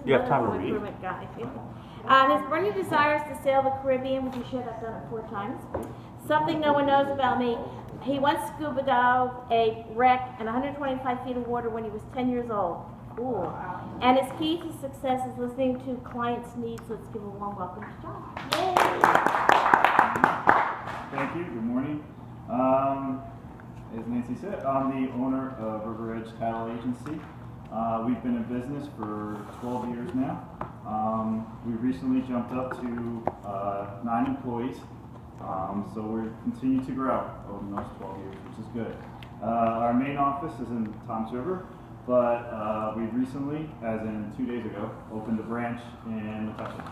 You have time to read. Improvement guy. His burning desire is to sail the Caribbean, which he should have done it 4 times. Something no one knows about me. He once scuba dived a wreck in 125 feet of water when he was 10 years old. Cool. And his key to success is listening to clients' needs. Let's give a warm welcome to John. Yay! Thank you. Good morning. As Nancy said, I'm the owner of River Edge Cattle Agency. We've been in business for 12 years now. We recently jumped up to 9 employees. So we're continuing to grow over the next 12 years, which is good. Our main office is in Toms River, but we recently, as in 2 days ago, opened a branch in Metuchen.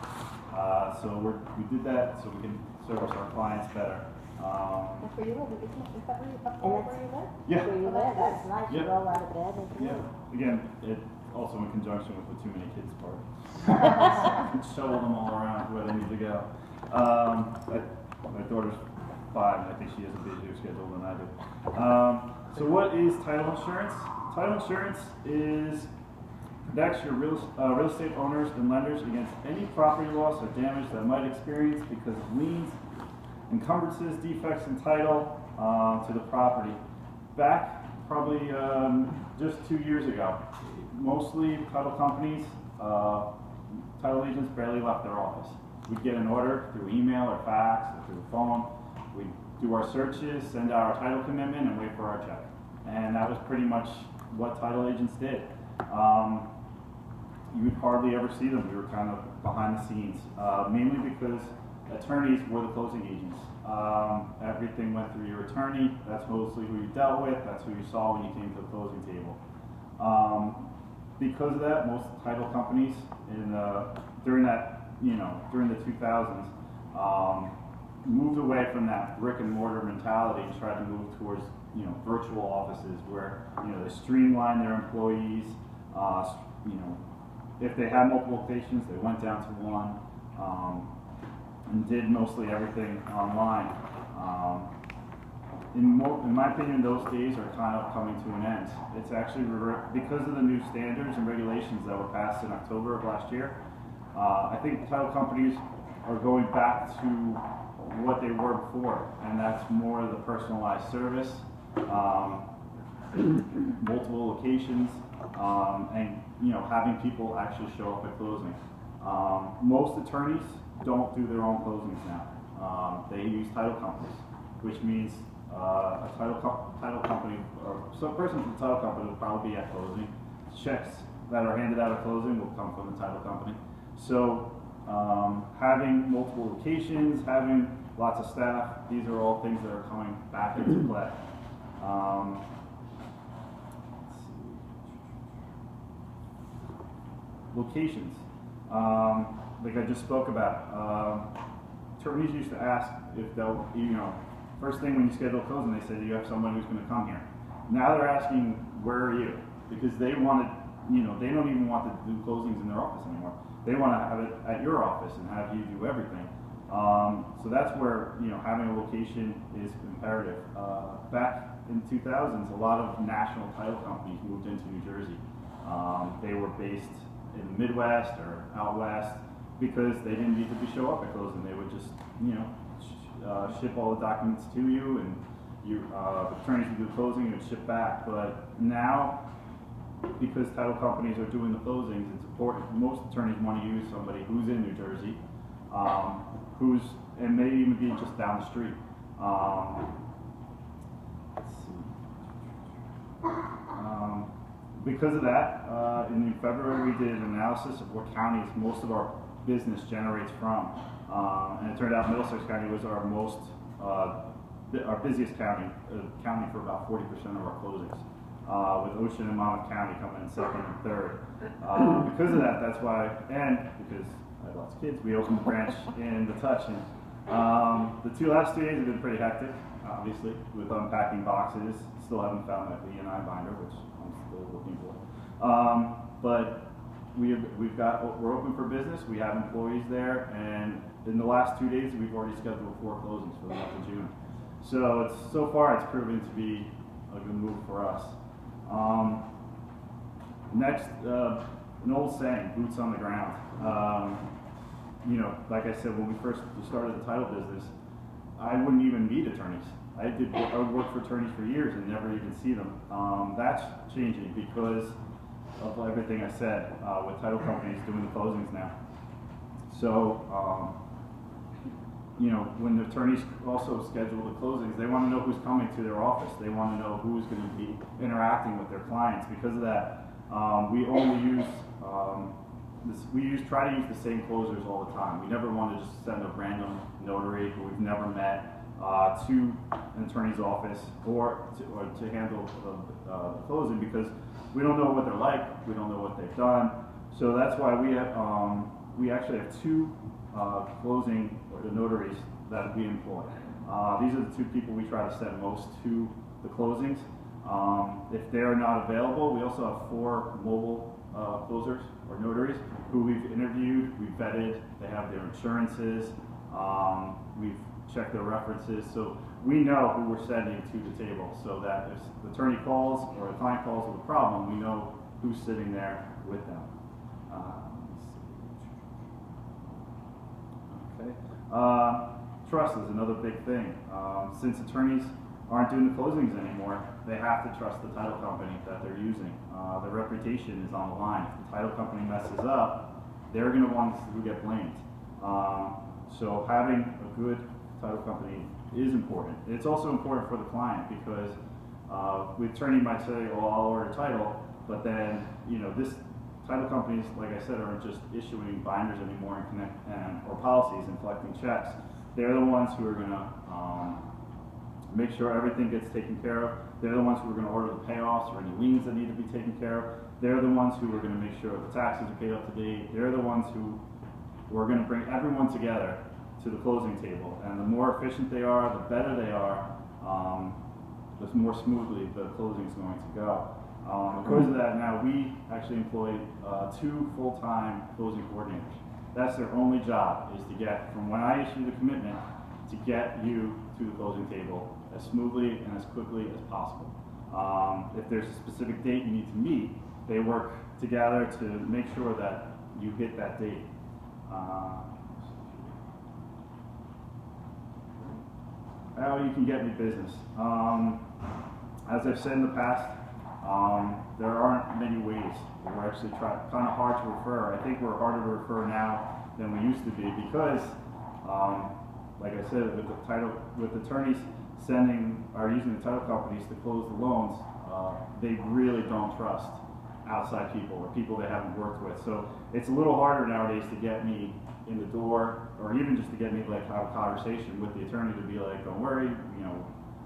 So we did that so we can service our clients better. That's where you live? Is that where you live? Yeah. Where you live? That's nice. Yeah. You roll out of bed and come in. Again, it also in conjunction with the too many kids part. Shovel them all around where they need to go. My daughter's 5, and I think she has a busier schedule than I do. So what is title insurance? Title insurance protects your real estate owners and lenders against any property loss or damage that might experience because of liens, encumbrances, defects in title to the property. Back probably just 2 years ago, mostly title companies, title agents barely left their office. We'd get an order through email or fax or through the phone. We'd do our searches, send out our title commitment, and wait for our check. And that was pretty much what title agents did. You would hardly ever see them. We were kind of behind the scenes, mainly because attorneys were the closing agents. Everything went through your attorney. That's mostly who you dealt with. That's who you saw when you came to the closing table. Because of that, most title companies during the 2000s, moved away from that brick and mortar mentality and tried to move towards, virtual offices where, they streamline their employees. If they had multiple locations, they went down to one, and did mostly everything online. In my opinion, those days are kind of coming to an end. It's actually because of the new standards and regulations that were passed in October of last year. I think title companies are going back to what they were before, and that's more of the personalized service, multiple locations, and having people actually show up at closing. Most attorneys don't do their own closings now. They use title companies, which means a title company or some person from the title company will probably be at closing. Checks that are handed out at closing will come from the title company. So having multiple locations, having lots of staff, these are all things that are coming back into play. Locations, like I just spoke about, attorneys used to ask if they'll, first thing when you schedule a closing, they say, do you have someone who's going to come here? Now they're asking, where are you? Because they wanted, they don't even want to do closings in their office anymore. They want to have it at your office and have you do everything. So that's where, having a location is imperative. Back in 2000s, a lot of national title companies moved into New Jersey. They were based in the Midwest or out west because they didn't need to show up at closing. They would just, ship all the documents to you, and the attorneys would do the closing and would ship back. But now, because title companies are doing the closings, it's important. Most attorneys want to use somebody who's in New Jersey, and may even be just down the street. Let's see. Because of that, in February we did an analysis of what counties most of our business generates from, and it turned out Middlesex County was our busiest county, accounting for about 40% of our closings. With Ocean and Monmouth County coming in second and third. Because of that, that's why, and because I have lots of kids, we opened the branch in Metuchen. The last 2 days have been pretty hectic, obviously, with unpacking boxes. Still haven't found that BNI binder, which I'm still looking for. But we're open for business. We have employees there, and in the last 2 days, we've already scheduled 4 closings for the month of June. So so far, it's proven to be a good move for us. Next, an old saying, boots on the ground. You know, like I said, when we first started the title business, I wouldn't even meet attorneys. I would work for attorneys for years and never even see them. That's changing because of everything I said with title companies doing the closings now. So, you know, when the attorneys also schedule the closings, they want to know who's coming to their office. They want to know who's going to be interacting with their clients. Because of that, we only use try to use the same closers all the time. We never want to just send a random notary who we've never met to an attorney's office or to handle the closing, because we don't know what they're like, we don't know what they've done. So that's why we actually have two closing or the notaries that we employ. These are the two people we try to send most to the closings. If they're not available, we also have 4 mobile closers or notaries who we've interviewed, we've vetted, they have their insurances, we've checked their references, so we know who we're sending to the table, so that if the attorney calls or the client calls with a problem, we know who's sitting there with them. Okay. Trust is another big thing. Since attorneys aren't doing the closings anymore, they have to trust the title company that they're using. Their reputation is on the line. If the title company messes up, they're going to want to get blamed. So having a good title company is important. It's also important for the client because the attorney might say, "Oh, I'll order title," but then this title companies, like I said, aren't just issuing binders anymore or policies and collecting checks. They're the ones who are going to make sure everything gets taken care of. They're the ones who are going to order the payoffs or any liens that need to be taken care of. They're the ones who are going to make sure the taxes are paid up to date. They're the ones who are going to bring everyone together to the closing table. And the more efficient they are, the better they are, the more smoothly the closing is going to go. Because of that, now we actually employ 2 full-time closing coordinators. That's their only job, is to get from when I issue the commitment to get you to the closing table as smoothly and as quickly as possible. If there's a specific date you need to meet, they work together to make sure that you hit that date. How you can get me business. As I've said in the past, there aren't many ways. We're actually kind of hard to refer. I think we're harder to refer now than we used to be because, like I said, with attorneys using the title companies to close the loans, they really don't trust outside people or people they haven't worked with. So it's a little harder nowadays to get me in the door, or even just to get me to have a conversation with the attorney to be like, "Don't worry,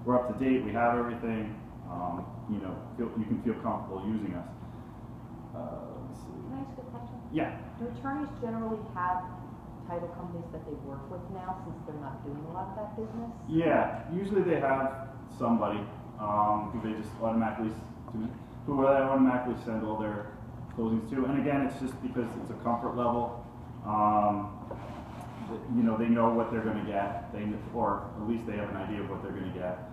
we're up to date, we have everything. You can feel comfortable using us." Let's see. Can I ask you a question? Yeah. Do attorneys generally have title companies that they work with now, since they're not doing a lot of that business? Yeah. Usually they have somebody who they just automatically send all their closings to. And again, it's just because it's a comfort level. They know what they're going to get. Or at least they have an idea of what they're going to get.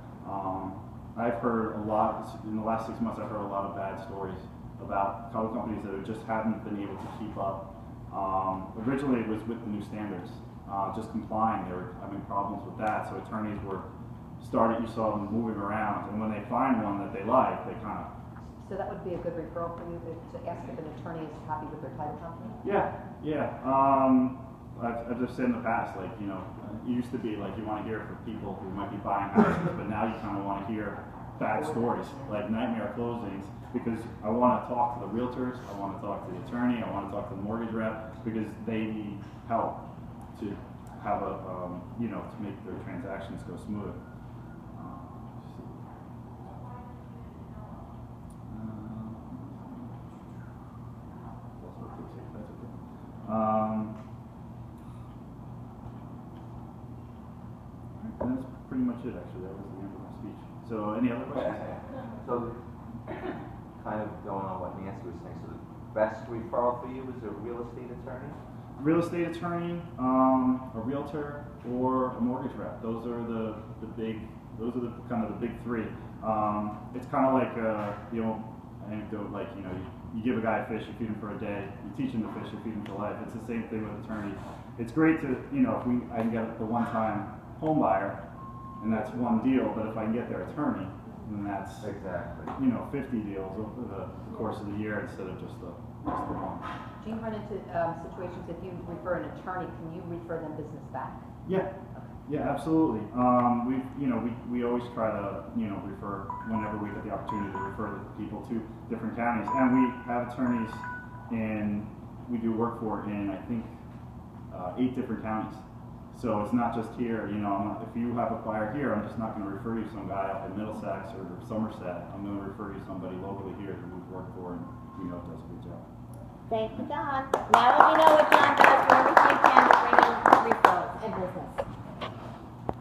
I've heard a lot, in the last 6 months, I've heard a lot of bad stories about title companies that just haven't been able to keep up. Originally it was with the new standards, just complying. They were having problems with that, so attorneys you saw them moving around, and when they find one that they like, they kind of... So that would be a good referral for you to ask if an attorney is happy with their title company? Yeah. I've just said in the past, it used to be like you want to hear from people who might be buying houses, but now you kind of want to hear bad stories, like nightmare closings, because I want to talk to the realtors, I want to talk to the attorney, I want to talk to the mortgage rep, because they need help to have to make their transactions go smooth. And that's pretty much it, actually. That was the end of my speech. So, any other questions? So, kind of going on what Nancy was saying, so the best referral for you is a real estate attorney? Real estate attorney, a realtor, or a mortgage rep. Those are the kind of the big 3. It's kind of like the old anecdote, you give a guy a fish, you feed him for a day. You teach him to fish, you feed him for life. It's the same thing with attorneys. It's great to, you know, if I can get the one-time home buyer, and that's one deal, but if I can get their attorney, then that's, Exactly. you know, 50 deals over the course of the year instead of just the one. Do you run into situations if you refer an attorney, can you refer them business back? Yeah, yeah, absolutely. We always try to, you know, refer whenever we get the opportunity to refer the people to different counties, and we have attorneys we do work for in, I think, 8 different counties. So it's not just here, you know, if you have a buyer here, I'm just not going to refer you to some guy up in Middlesex or Somerset. I'm going to refer you to somebody locally here that we've worked for and we know does a good job. Thank you, John. Now we know what John does for everything he can to bring in referrals and business.